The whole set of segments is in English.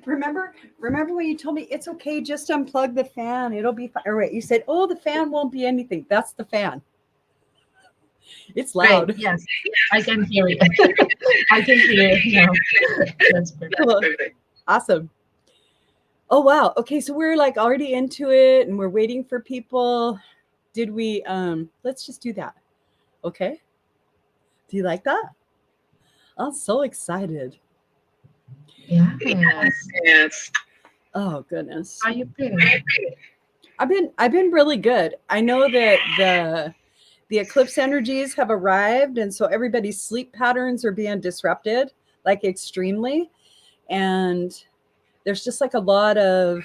remember when you told me it's okay, just unplug the fan, it'll be fine. All right, you said, oh, the fan won't be anything. That's the fan. It's Great. loud. Yes, I can hear it. I can hear it now. That's perfect. Cool. Awesome. Oh wow. Okay, so we're like already into it and we're waiting for people. Did we let's just do that. Okay? Do you like that? I'm so excited. Yes. Yes. Oh goodness. Are you feeling? I've been really good. I know that the eclipse energies have arrived, and so everybody's sleep patterns are being disrupted, like extremely. And there's just like a lot of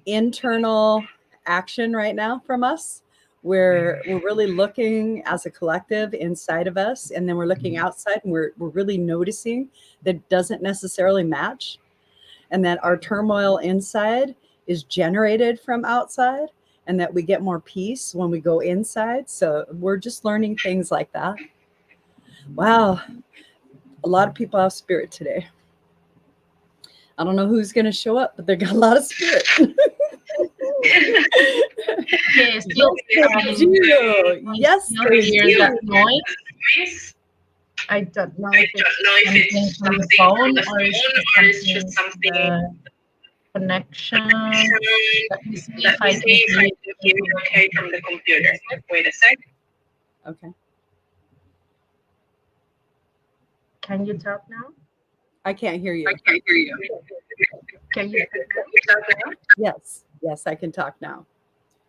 internal action right now from us. We're really looking as a collective inside of us, and then we're looking outside, and we're really noticing that doesn't necessarily match, and that our turmoil inside is generated from outside, and that we get more peace when we go inside. So we're just learning things like that. Wow, a lot of people have spirit today. I don't know who's going to show up, but they got a lot of spirit. Yes, Yes, they do. Yes, you they hear do. that noise? I don't know if it's something from the phone or it's just something the connection. Let me see if I can hear you okay from the computer. Wait a sec. Okay. Can you talk now? I can't hear you. I can't hear you. Can you talk now? Yes. Yes, I can talk now.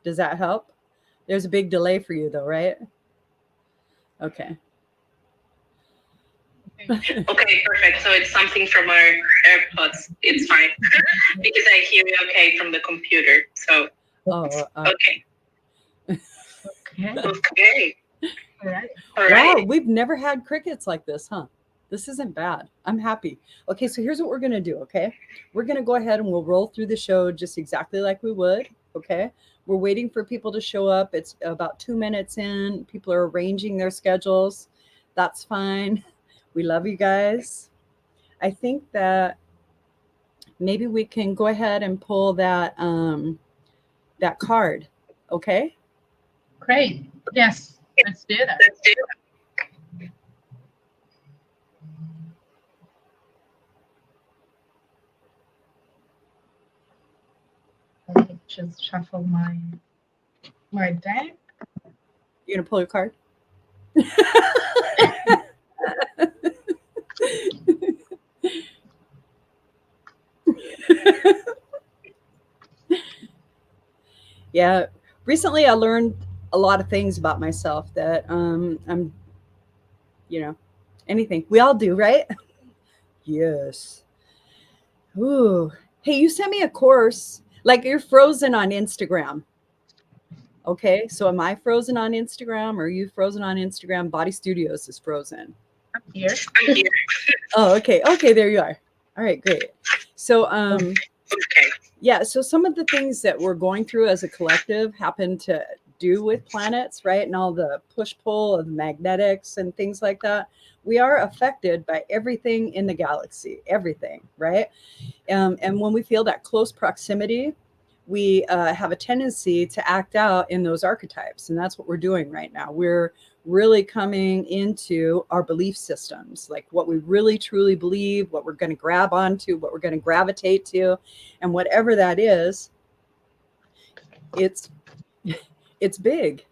Does that help? There's a big delay for you though, right? Okay. Okay, perfect. So it's something from our AirPods. It's fine because I hear you okay from the computer. So okay. Okay. Okay. All right. All Wow, right. we've never had crickets like this, huh? This isn't bad. I'm happy. Okay, so here's what we're going to do, okay? We're going to go ahead and we'll roll through the show just exactly like we would, okay? We're waiting for people to show up. It's about 2 minutes in. People are arranging their schedules. That's fine. We love you guys. I think that maybe we can go ahead and pull that that card, okay? Great. Yes, let's do that. Let's do it. Let me just shuffle my deck. You gonna pull your card? Yeah, recently I learned a lot of things about myself that I'm, anything we all do, right? Yes. Ooh. Hey, you sent me a course. Like you're frozen on Instagram. Okay, so am I frozen on Instagram? Or are you frozen on Instagram? Body Studios is frozen. I'm here. I'm here. Oh, okay. Okay, there you are. All right, great. So Okay. yeah, so some of the things that we're going through as a collective happen to do with planets, right? And all the push-pull of magnetics and things like that. We are affected by everything in the galaxy, everything, right? And when we feel that close proximity, we have a tendency to act out in those archetypes. And that's what we're doing right now. We're really coming into our belief systems, like what we really truly believe, what we're going to grab onto, what we're going to gravitate to, and whatever that is, it's big.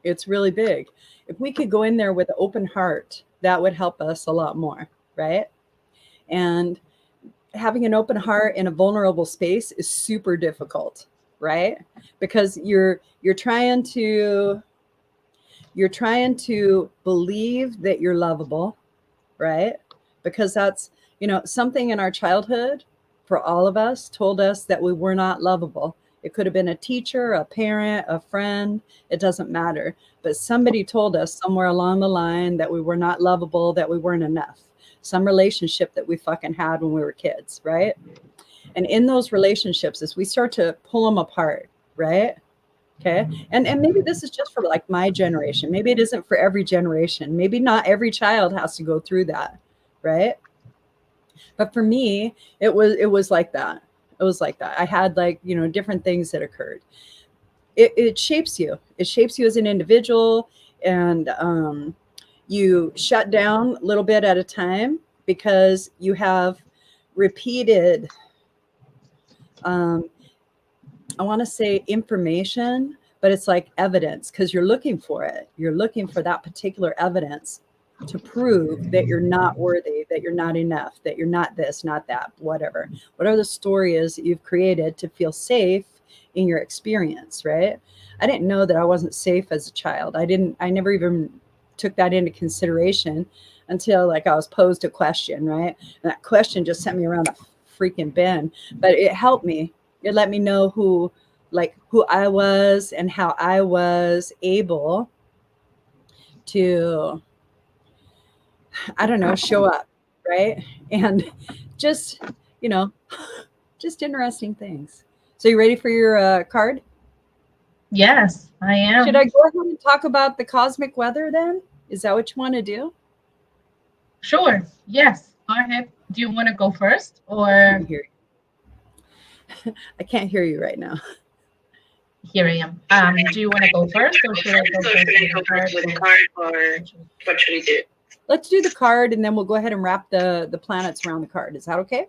It's really big. If we could go in there with an open heart, that would help us a lot more, right? And having an open heart in a vulnerable space is super difficult, right? Because you're trying to believe that you're lovable, right? Because that's, something in our childhood for all of us told us that we were not lovable. It could have been a teacher, a parent, a friend, it doesn't matter. But somebody told us somewhere along the line that we were not lovable, that we weren't enough. Some relationship that we fucking had when we were kids, right? And in those relationships, as we start to pull them apart, right? Okay. And maybe this is just for like my generation. Maybe it isn't for every generation. Maybe not every child has to go through that, right? But for me, it was like that. It was like that. I had like, you know, different things that occurred. It shapes you. It shapes you as an individual, and you shut down a little bit at a time because you have repeated, I want to say information, but it's like evidence because you're looking for it. You're looking for that particular evidence to prove that you're not worthy, that you're not enough, that you're not this, not that, whatever. Whatever the story is that you've created to feel safe in your experience, right? I didn't know that I wasn't safe as a child. I never even took that into consideration until like I was posed a question, right? And that question just sent me around a freaking bend, but it helped me. It let me know who I was and how I was able to, I don't know, show up, right? And just, you know, just interesting things. So you ready for your card? Yes, I am. Should I go ahead and talk about the cosmic weather then? Is that what you want to do? Sure. Yes. Go ahead. Do you want to go first I or can't hear you. I can't hear you right now. here I am? Do you want to go first or should I go first with the card, or what should we do? Let's do the card and then we'll go ahead and wrap the planets around the card. Is that okay?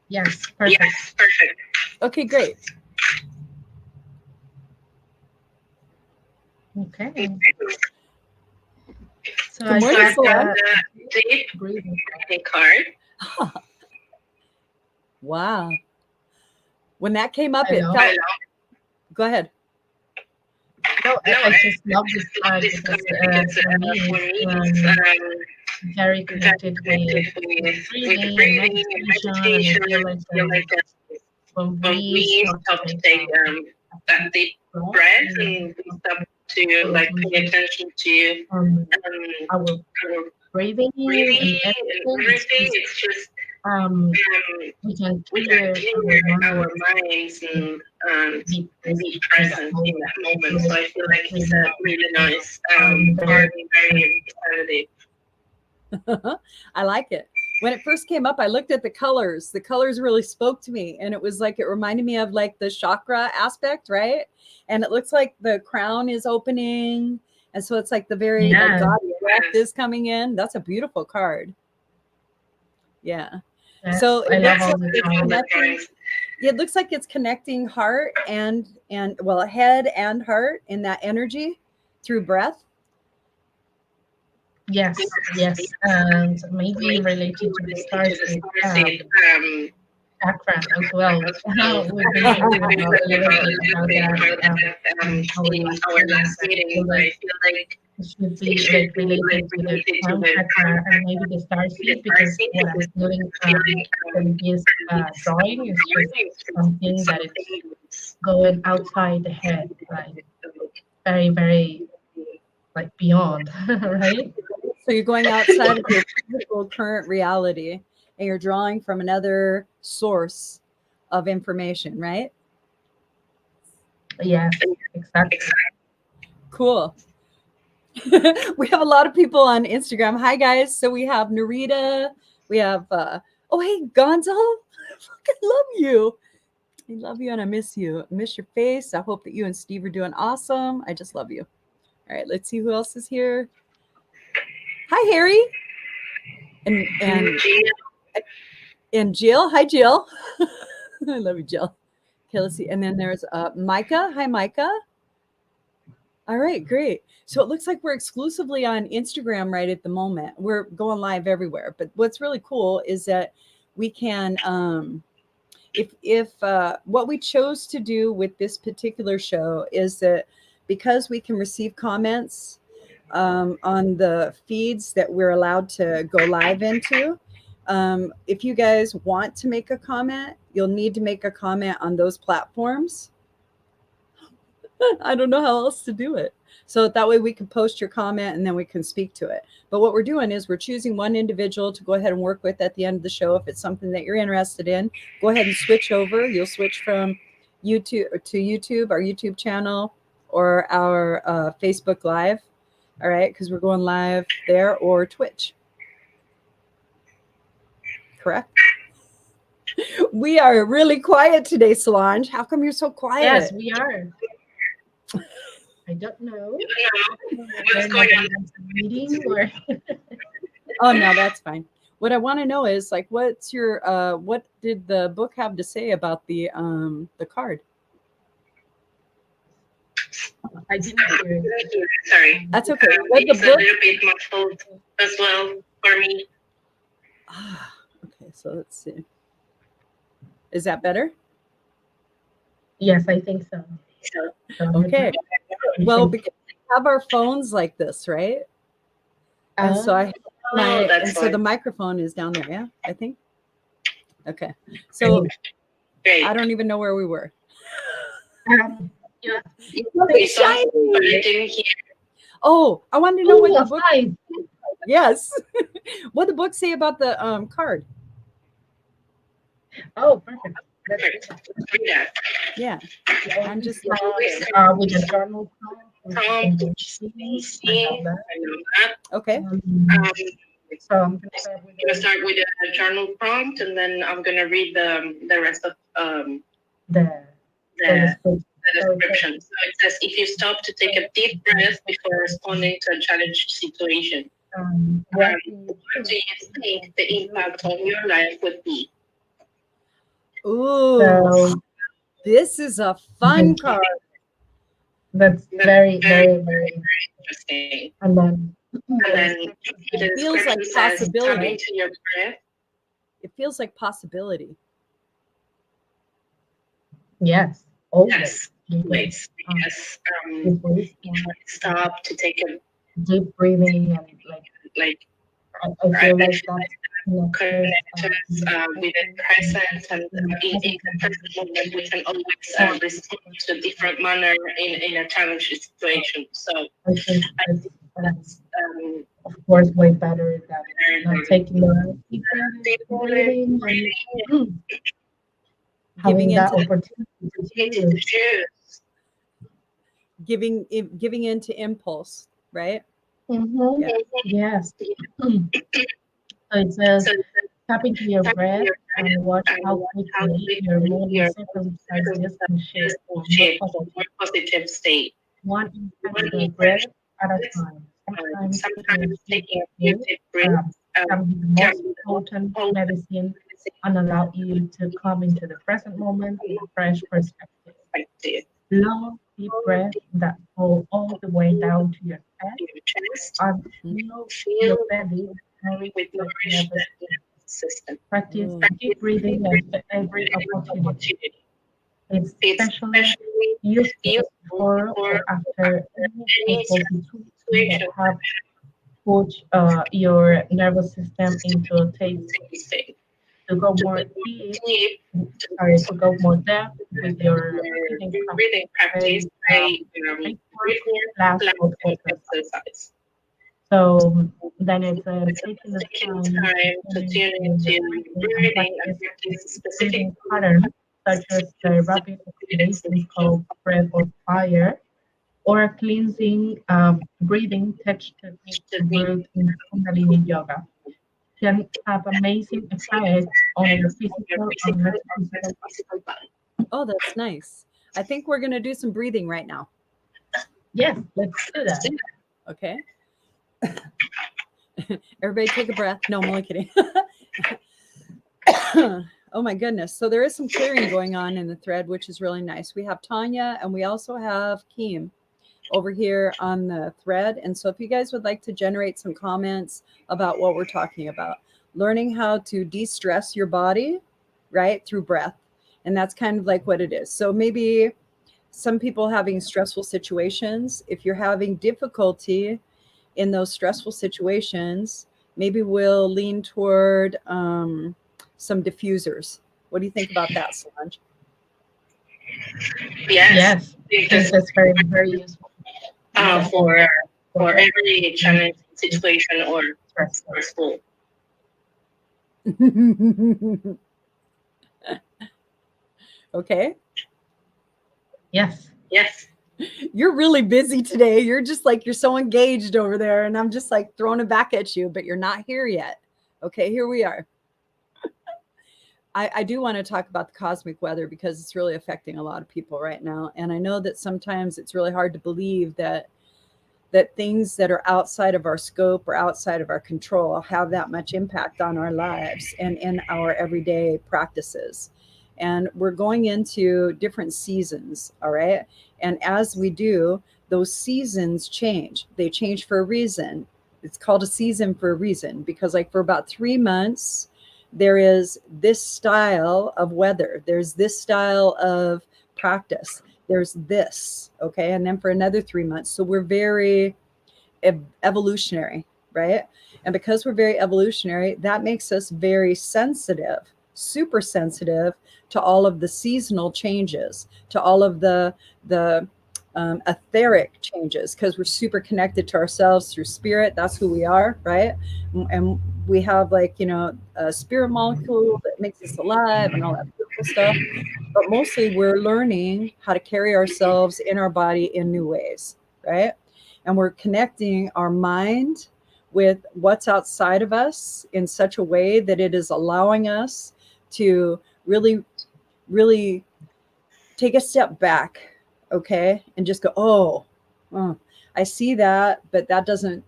Yes, perfect. Yes, perfect. Okay, great. Okay. So Good I morning, got Celeste. The deep breathing. breathing card. Wow. When that came up, I it know. felt. Go ahead. No, I just love this card because for me it's very connected with breathing and meditation, and I feel like when we stop to take that deep breath and we stop to like pay attention to our breathing breathing and and everything, it's just we can we clear can clear our our minds and be be present present in that moment. So I feel like it's a really nice card, very positive. I like it. When it first came up, I looked at the colors. The colors really spoke to me. And it was like, it reminded me of like the chakra aspect, right? And it looks like the crown is opening. And so it's like the very like God breath is coming in. That's a beautiful card. Yeah. So I love all the cards. It looks like it's connecting heart and well, head and heart in that energy through breath. Yes, and maybe related to the starseed chakra as well. We've been talking about a little bit about that our last meeting. I feel like it should be like related to the crown chakra and maybe the starseed, because what I'm feeling from this drawing is just something that it's going outside the head, like very, very like beyond, right? So you're going outside of your physical current reality and you're drawing from another source of information, right? Yes, exactly. Cool. We have a lot of people on Instagram. Hi guys. So we have Narita. We have oh hey Gonzo. I fucking love you. I love you and I miss you. I miss your face. I hope that you and Steve are doing awesome. I just love you. All right, let's see who else is here. Hi Harry. And Jill. Hi Jill. I love you, Jill. Okay, let's see. And then there's Micah. Hi Micah. All right, great. So it looks like we're exclusively on Instagram right at the moment. We're going live everywhere. But what's really cool is that we can, if what we chose to do with this particular show is that because we can receive comments on the feeds that we're allowed to go live into, if you guys want to make a comment, you'll need to make a comment on those platforms. I don't know how else to do it. So that way we can post your comment and then we can speak to it. But what we're doing is we're choosing one individual to go ahead and work with at the end of the show. If it's something that you're interested in, go ahead and switch over. You'll switch from YouTube to YouTube, our YouTube channel, or our Facebook Live. All right, because we're going live there, or Twitch. correct? We are really quiet today, Solange. How come you're so quiet? Yes, we are. I don't know. What's going on? Reading or Oh no, that's fine. What I want to know is like, what's your what did the book have to say about the card? I didn't hear it. Sorry. That's okay. What the It's a book? little bit muffled as well for me. Ah, okay, so let's see. Is that better? Yes, I think so. Okay. Well, because we have our phones like this, right? And so I have that's so the microphone is down there, yeah, I think. Okay. So Great. I don't even know where we were. Yeah. We saw, but I didn't hear. Oh, I wanted to know what the book. Hi. Yes. What the book say about the card? Oh, perfect. Perfect. Let's read that. Yeah. I'm just with the journal Prompt, prompt. see, I know that. okay. So I'm I'm gonna start with a journal prompt, and then I'm gonna read the rest of the the description. So it says, if you stop to take a deep breath before responding to a challenging situation, what do you think the impact on your life would be? Ooh, So this is a fun card. that's very, very, very Interesting. and then The It feels like description says, tap possibility. into your breath. It feels like possibility. yes, always. Yes, always. Yes. Stop to take a Deep breathing and like I feel like that's connect us with the present, and in the present moment we can always respond to a different manner in a challenging situation. So I think that's um, of course way better than not taking a deep breathing and Giving having that into opportunity to choose. giving into impulse, right? Mhm. Yeah. Yes. So it says tap into your breath and watch how quickly your mood and circumstances can shift to a More positive state. one intentional breath at a time. Sometimes taking a few few deep breaths can be the most potent medicine and allow you to come into the present moment with a fresh perspective. Long, deep breath that go all the way down to your head Your chest, and feel your belly with nourish the system. Practice deep breathing at every opportunity. It's especially useful before or after any stressful situation that have put your nervous system into a state to go more deep, to go more depth with your breathing practice. Breathe more, last or focus. So then it's taking the time to tune into breathing and practice specific breathing patterns such as the rapid exhalations called breath or fire, or a cleansing breathing technique to breathe in Kundalini yoga can have amazing effects on your physical and metaphysical. Oh, that's nice. I think we're going to do some breathing right now. Yes, let's do that. Okay. Everybody take a breath. No, I'm only kidding. Oh my goodness. So there is some clearing going on in the thread, which is really nice. We have Tanya and we also have Keem over here on the thread. And so if you guys would like to generate some comments about what we're talking about, learning how to de-stress your body, right, through breath. And that's kind of like what it is. So maybe some people having stressful situations, if you're having difficulty in those stressful situations, maybe we'll lean toward some diffusers. What do you think about that, Solange? Yes. Yes, that's very, very useful. For every challenging situation or stressful. Okay. Yes. You're really busy today. You're just like, you're so engaged over there. And I'm just like throwing it back at you, but you're not here yet. Okay, here we are. I do want to talk about the cosmic weather because it's really affecting a lot of people right now. And I know that sometimes it's really hard to believe that things that are outside of our scope or outside of our control have that much impact on our lives and in our everyday practices. And we're going into different seasons, all right? And as we do, those seasons change. They change for a reason. It's called a season for a reason because, like, for about 3 months, there is this style of weather, there's this style of practice, there's this, okay? And then for another 3 months. So we're very evolutionary, right? And because we're very evolutionary, that makes us very sensitive, super sensitive to all of the seasonal changes, to all of the etheric changes, because we're super connected to ourselves through spirit. That's who we are, right? And we have, like, you know, a spirit molecule that makes us alive and all that beautiful stuff. But mostly we're learning how to carry ourselves in our body in new ways, right? And we're connecting our mind with what's outside of us in such a way that it is allowing us to really, really take a step back, okay? And just go, oh, I see that, but that doesn't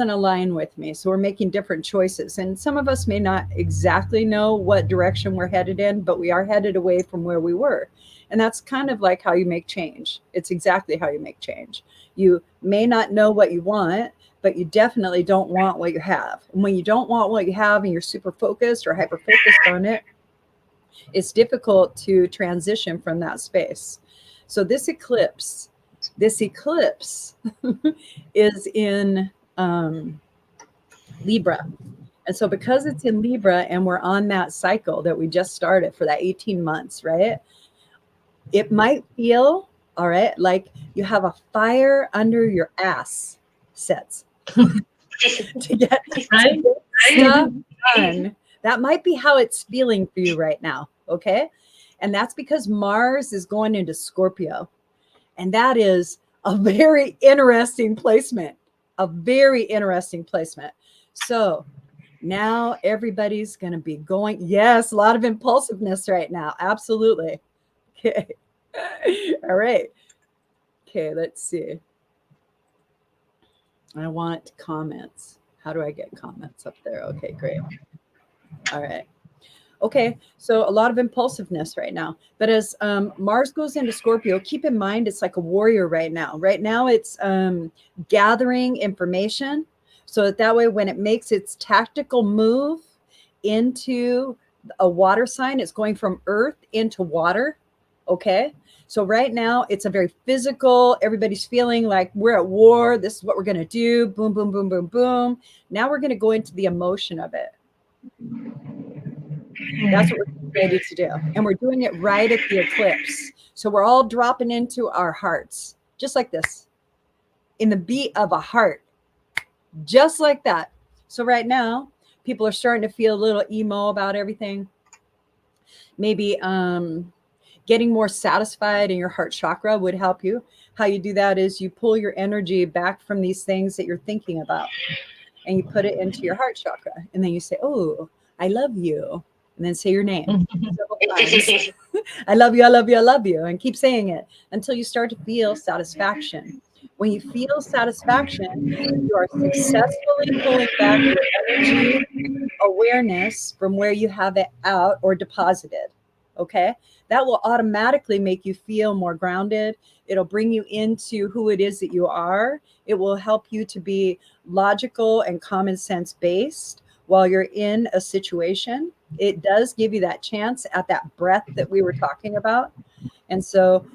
align with me. So we're making different choices. And some of us may not exactly know what direction we're headed in, but we are headed away from where we were. And that's kind of like how you make change. It's exactly how you make change. You may not know what you want, but you definitely don't want what you have. And when you don't want what you have and you're super focused or hyper focused on it, it's difficult to transition from that space. So this eclipse is in Libra. And so because it's in Libra and we're on that cycle that we just started for that 18 months, right? It might feel, all right, like you have a fire under your ass sets to get stuff done. That might be how it's feeling for you right now, okay? And that's because Mars is going into Scorpio. And that is a very interesting placement, So now everybody's going to be going, yes, a lot of impulsiveness right now. Absolutely. Okay. All right. Okay, let's see. I want comments. How do I get comments up there? Okay, great. All right. Okay, so a lot of impulsiveness right now. But as Mars goes into Scorpio, keep in mind it's like a warrior right now. Right now it's gathering information so that way when it makes its tactical move into a water sign, it's going from earth into water, okay? So right now it's a very physical, everybody's feeling like we're at war, this is what we're going to do, boom, boom, boom, boom, boom. Now we're going to go into the emotion of it. That's what we're ready to do. And we're doing it right at the eclipse. So we're all dropping into our hearts, just like this, in the beat of a heart, just like that. So right now, people are starting to feel a little emo about everything. Maybe getting more satisfied in your heart chakra would help you. How you do that is you pull your energy back from these things that you're thinking about and you put it into your heart chakra. And then you say, oh, I love you. And then say your name several times. I love you, I love you, I love you. And keep saying it until you start to feel satisfaction. When you feel satisfaction, you are successfully pulling back your energy awareness from where you have it out or deposited. Okay? That will automatically make you feel more grounded. It'll bring you into who it is that you are. It will help you to be logical and common sense based while you're in a situation. It does give you that chance at that breath that we were talking about. And so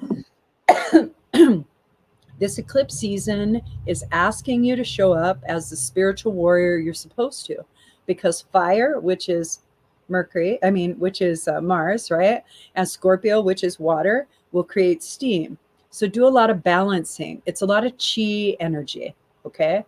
this eclipse season is asking you to show up as the spiritual warrior you're supposed to, because fire, which is Mars, right? And Scorpio, which is water, will create steam. So do a lot of balancing. It's a lot of chi energy, okay?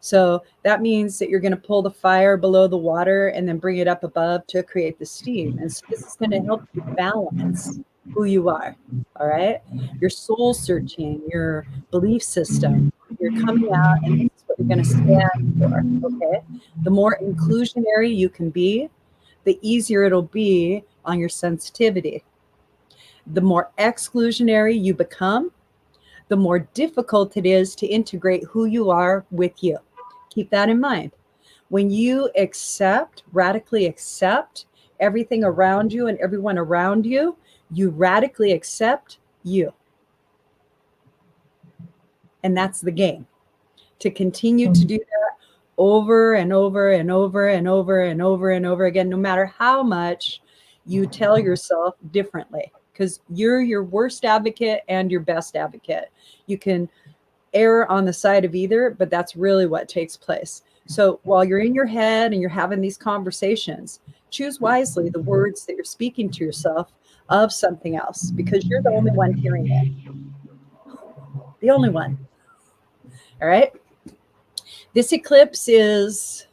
So that means that you're going to pull the fire below the water and then bring it up above to create the steam. And so this is going to help you balance who you are, all right? Your soul searching, your belief system, you're coming out and this is what you're going to stand for, okay? The more inclusionary you can be, the easier it'll be on your sensitivity. The more exclusionary you become, the more difficult it is to integrate who you are with you. Keep that in mind. When you accept, radically accept everything around you and everyone around you, you radically accept you. And that's the game. To continue to do that over and over and over and over and over and over again, no matter how much you tell yourself differently, because you're your worst advocate and your best advocate. You can err on the side of either, but that's really what takes place. So while you're in your head and you're having these conversations, choose wisely the words that you're speaking to yourself of something else, because you're the only one hearing it. The only one. All right. This eclipse is,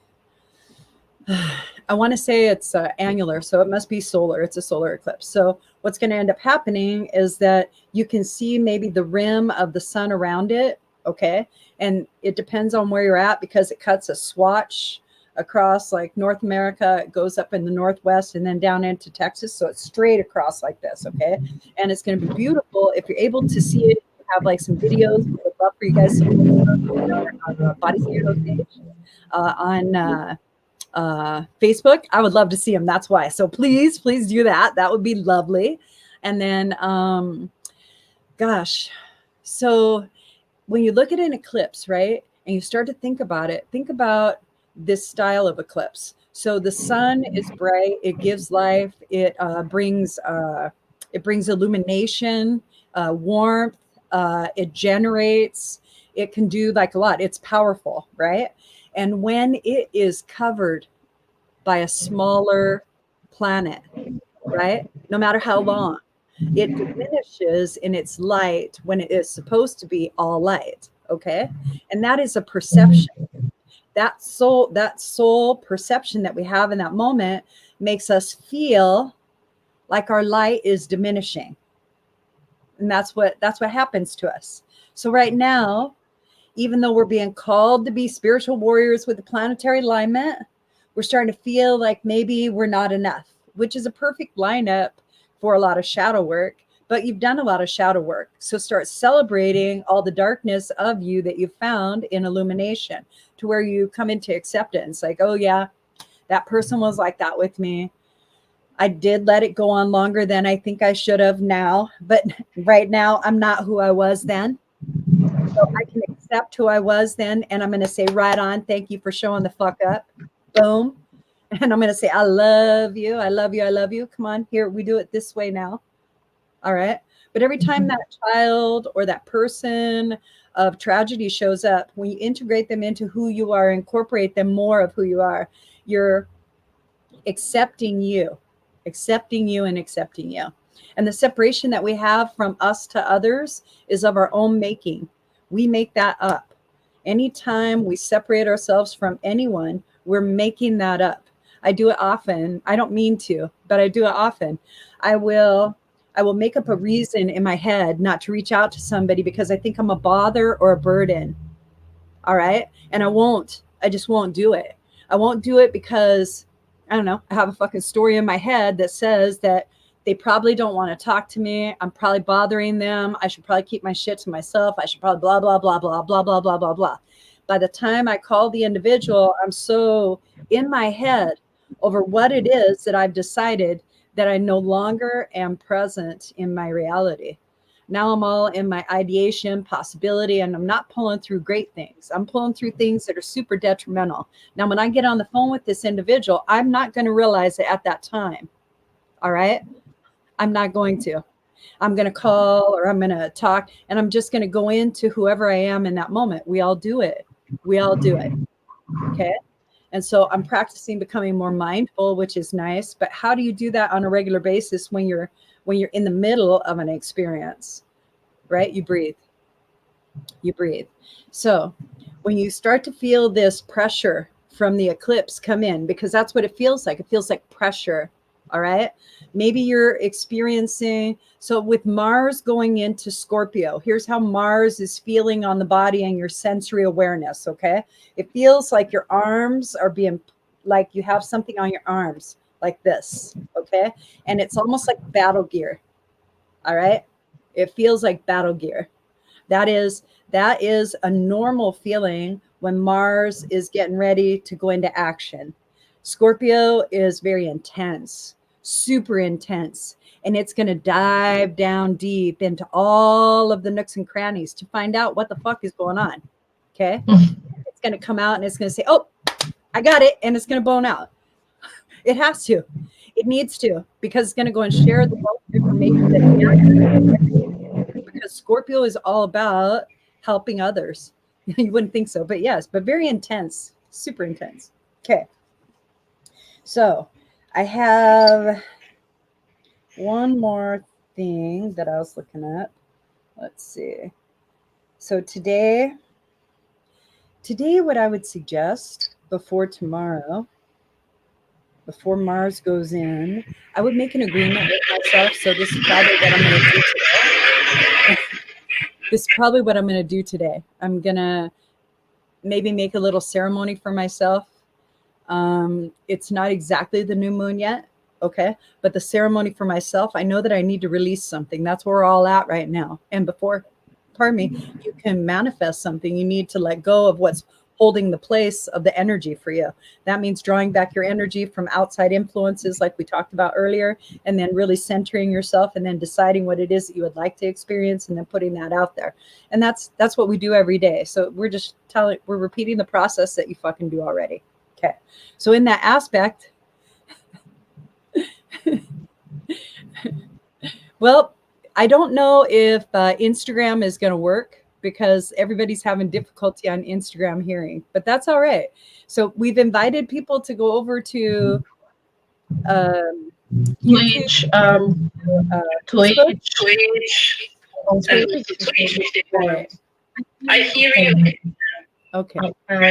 I want to say it's annular, so it must be solar. It's a solar eclipse. So what's going to end up happening is that you can see maybe the rim of the sun around it. Okay. And it depends on where you're at, because it cuts a swatch across like North America. It goes up in the Northwest and then down into Texas. So it's straight across like this. Okay. And it's going to be beautiful if you're able to see it. Have like some videos. I would love for you guys to on the Boti page on Facebook. I would love to see them. That's why. So please do that. That would be lovely. And then, gosh, so when you look at an eclipse, right, and you start to think about it, think about this style of eclipse. So the sun is bright. It gives life. It brings illumination, warmth. It generates. It can do like a lot. It's powerful, right? And when it is covered by a smaller planet, right? No matter how long, it diminishes in its light when it is supposed to be all light. Okay. And that is a perception. That soul perception that we have in that moment makes us feel like our light is diminishing. And that's what happens to us. So right now, even though we're being called to be spiritual warriors with the planetary alignment, we're starting to feel like maybe we're not enough, which is a perfect lineup for a lot of shadow work. But you've done a lot of shadow work. So start celebrating all the darkness of you that you found in illumination, to where you come into acceptance. Like, oh yeah, that person was like that with me. I did let it go on longer than I think I should have now. But right now, I'm not who I was then. So I can accept who I was then. And I'm going to say, right on. Thank you for showing the fuck up. Boom. And I'm going to say, I love you. I love you. I love you. Come on, here. We do it this way now. All right. But every time that child or that person of tragedy shows up, when you integrate them into who you are, incorporate them more of who you are, you're accepting you and accepting you. And the separation that we have from us to others is of our own making. We make that up. Anytime we separate ourselves from anyone, we're making that up. I do it often. I don't mean to, but I do it often. I will make up a reason in my head not to reach out to somebody because I think I'm a bother or a burden. All right. And I just won't do it. I won't do it because, I don't know, I have a fucking story in my head that says that they probably don't want to talk to me. I'm probably bothering them. I should probably keep my shit to myself. I should probably blah, blah, blah, blah, blah, blah, blah, blah, blah. By the time I call the individual, I'm so in my head over what it is that I've decided that I no longer am present in my reality. Now I'm all in my ideation, possibility, and I'm not pulling through great things. I'm pulling through things that are super detrimental. Now, when I get on the phone with this individual, I'm not going to realize it at that time. All right? I'm not going to. I'm going to call or I'm going to talk, and I'm just going to go into whoever I am in that moment. We all do it. Okay? And so I'm practicing becoming more mindful, which is nice. But how do you do that on a regular basis when you're in the middle of an experience, right? You breathe. So when you start to feel this pressure from the eclipse come in, because that's what it feels like. It feels like pressure. All right. Maybe you're experiencing, so with Mars going into Scorpio, here's how Mars is feeling on the body and your sensory awareness. Okay. It feels like your arms are being, like you have something on your arms, like this, okay? And it's almost like battle gear, all right? It feels like battle gear. That is a normal feeling when Mars is getting ready to go into action. Scorpio is very intense, super intense, and it's going to dive down deep into all of the nooks and crannies to find out what the fuck is going on. Okay? It's going to come out and it's going to say, "Oh, I got it," and it's going to bone out. It has to. It needs to, because it's going to go and share the wealth of information that it has. Because Scorpio is all about helping others. You wouldn't think so, but yes, but very intense, super intense. Okay. So I have one more thing that I was looking at. Let's see. So today, what I would suggest before tomorrow, before Mars goes in, I would make an agreement with myself. So this is probably what I'm going to do today. This is probably what I'm going to do today. I'm going to maybe make a little ceremony for myself. It's not exactly the new moon yet, okay? But the ceremony for myself, I know that I need to release something. That's where we're all at right now. And before, pardon me, you can manifest something, you need to let go of what's holding the place of the energy for you. That means drawing back your energy from outside influences like we talked about earlier, and then really centering yourself and then deciding what it is that you would like to experience and then putting that out there. And that's what we do every day. So we're just we're repeating the process that you fucking do already. Okay. So in that aspect, well, I don't know if Instagram is going to work, because everybody's having difficulty on Instagram hearing, but that's all right. So we've invited people to go over to Twitch, Twitch. Right. I hear you. Okay. When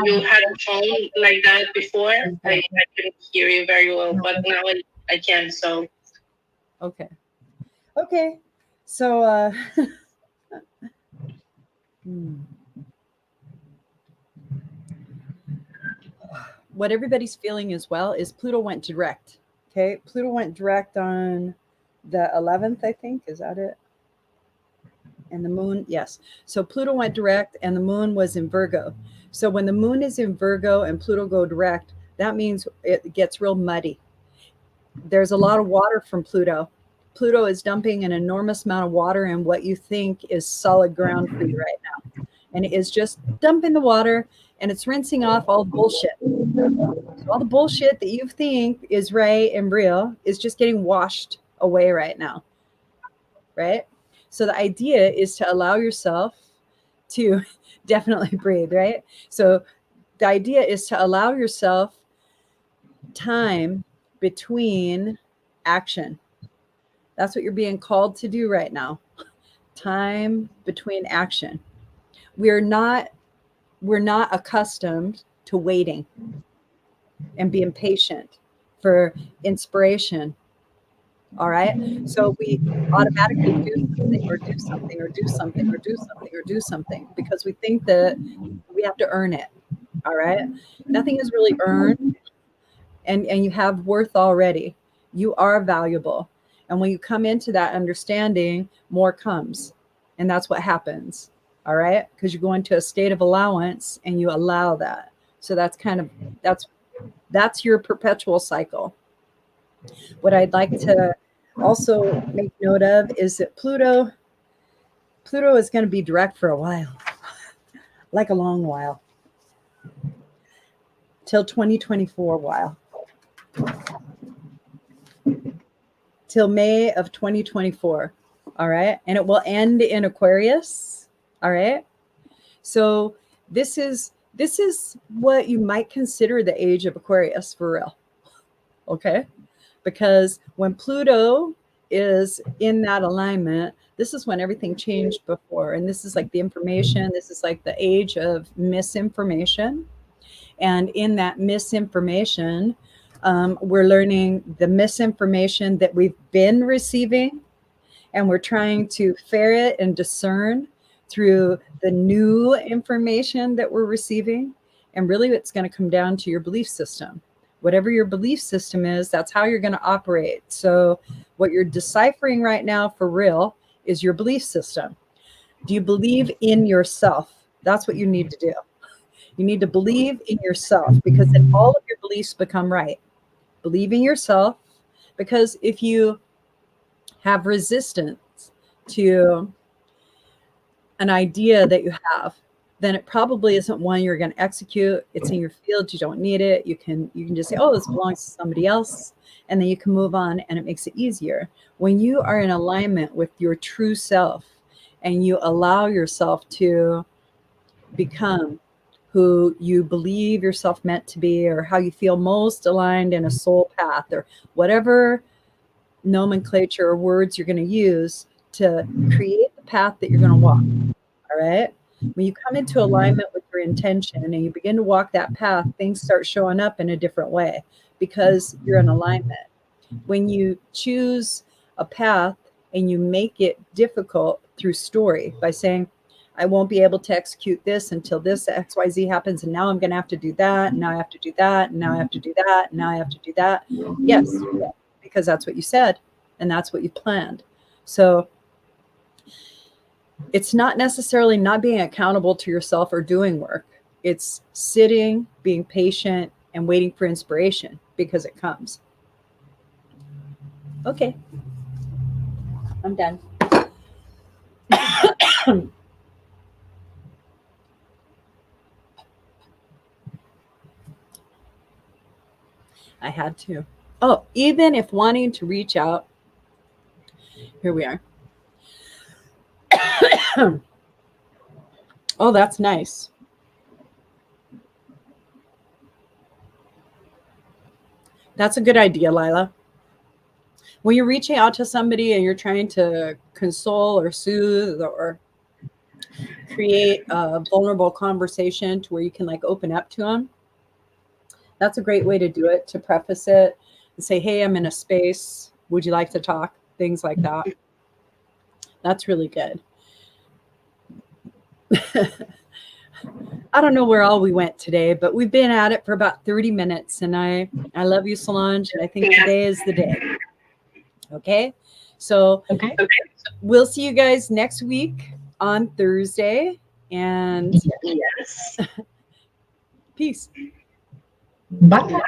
you had a phone like that before, I couldn't hear you very well, but now I can. So okay. So what everybody's feeling as well is Pluto went direct. Okay, Pluto went direct on the 11th, I think. Is that it? And the moon, yes. So Pluto went direct and the moon was in Virgo. So when the moon is in Virgo and Pluto go direct, that means it gets real muddy. There's a lot of water from Pluto. Pluto is dumping an enormous amount of water in what you think is solid ground for you right now. And it is just dumping the water and it's rinsing off all bullshit. So all the bullshit that you think is right and real is just getting washed away right now. Right? So the idea is to allow yourself to definitely breathe, right? So the idea is to allow yourself time between action. That's what you're being called to do right now. Time between action. We're not accustomed to waiting and being patient for inspiration. All right. So we automatically do something because we think that we have to earn it. All right. Nothing is really earned, and you have worth already. You are valuable. And when you come into that understanding, more comes. And that's what happens. All right. Because you go into a state of allowance and you allow that. So that's that's your perpetual cycle. What I'd like to also make note of is that Pluto is going to be direct for a while, like a long while, till 2024 while, till May of 2024. All right. And it will end in Aquarius. All right. So this is what you might consider the age of Aquarius for real. Okay. Because when Pluto is in that alignment, this is when everything changed before. And this is like the information. This is like the age of misinformation. And in that misinformation, we're learning the misinformation that we've been receiving. And we're trying to ferret and discern through the new information that we're receiving. And really, it's going to come down to your belief system. Whatever your belief system is, that's how you're going to operate. So what you're deciphering right now for real is your belief system. Do you believe in yourself? That's what you need to do. You need to believe in yourself, because then all of your beliefs become right. Believe in yourself, because if you have resistance to an idea that you have, then it probably isn't one you're going to execute. It's in your field. You don't need it. You can just say, oh, this belongs to somebody else. And then you can move on, and it makes it easier. When you are in alignment with your true self and you allow yourself to become who you believe yourself meant to be, or how you feel most aligned in a soul path, or whatever nomenclature or words you're going to use to create the path that you're going to walk. All right. When you come into alignment with your intention and you begin to walk that path, things start showing up in a different way because you're in alignment. When you choose a path and you make it difficult through story by saying, I won't be able to execute this until this XYZ happens, and now I'm going to have to do that, and now I have to do that, and now I have to do that, and now I have to do that. Yes, because that's what you said, and that's what you planned. So it's not necessarily not being accountable to yourself or doing work. It's sitting, being patient, and waiting for inspiration, because it comes. Okay. I'm done. I had to. Oh, even if wanting to reach out, here we are. Oh, that's nice. That's a good idea, Lila. When you're reaching out to somebody and you're trying to console or soothe or create a vulnerable conversation to where you can like open up to them, that's a great way to do it, to preface it and say, hey, I'm in a space. Would you like to talk? Things like that. That's really good. I don't know where all we went today, but we've been at it for about 30 minutes. And I love you, Solange. And I think today is the day. Okay. So we'll see you guys next week on Thursday. And yes. Peace. Bye.